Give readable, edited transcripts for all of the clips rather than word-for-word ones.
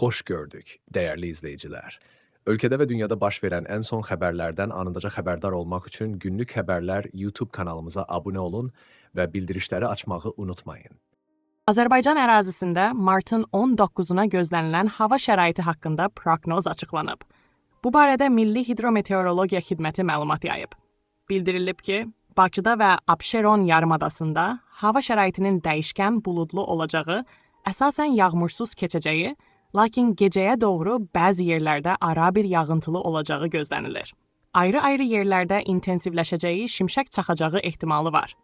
Hoş gördük, değerli izleyiciler. Ülkede ve dünyada baş verən ən son xəbərlərdən anındaca xəbərdar olmaq üçün Günlük Xəbərlər YouTube kanalımıza abunə olun və bildirişləri açmağı unutmayın. Azərbaycan ərazisində martın 19-una gözlənilən hava şəraiti haqqında proqnoz açıqlanıb. Bu barədə Milli Hidrometeorologiya Xidməti məlumat yayıb. Bildirilib ki, Bakıda və Abşeron yarımadasında hava şəraitinin dəyişkən buludlu olacağı, əsasən yağmursuz keçəcəyi, lakin gecəyə doğru bəzi yerlərdə ara bir yağıntılı olacağı gözlənilir. Ayrı-ayrı yerlərdə intensivləşəcəyi, şimşək çaxacağı ehtimalı var.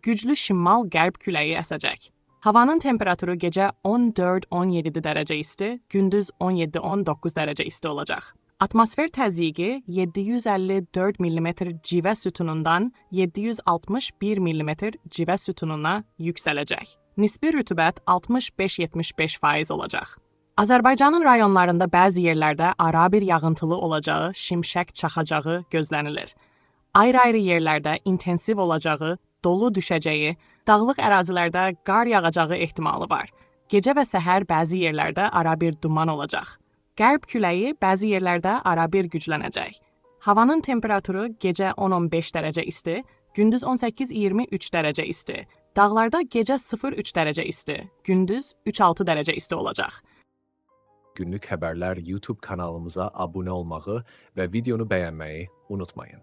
Güclü şimal-qərb küləyi əsəcək. Havanın temperaturu gecə 14-17 dərəcə isti, gündüz 17-19 dərəcə isti olacaq. Atmosfer təzyiqi 754 mm civə sütunundan 761 mm civə sütununa yüksələcək. Nisbi rütubət 65-75% olacaq. Azərbaycanın rayonlarında bəzi yerlərdə ara bir yağıntılı olacağı, şimşək çaxacağı gözlənilir. Ayrı-ayrı yerlərdə intensiv olacağı, dolu düşəcəyi, dağlıq ərazilərdə qar yağacağı ehtimalı var. Gecə və səhər bəzi yerlərdə ara bir duman olacaq. Qərb küləyi bəzi yerlərdə ara bir güclənəcək. Havanın temperaturu gecə 10-15 dərəcə isti, gündüz 18-23 dərəcə isti. Dağlarda gecə 0-3 dərəcə isti, gündüz 3-6 dərəcə isti olacaq. Günlük Xəbərlər YouTube kanalımıza abunə olmağı və videonu bəyənməyi unutmayın.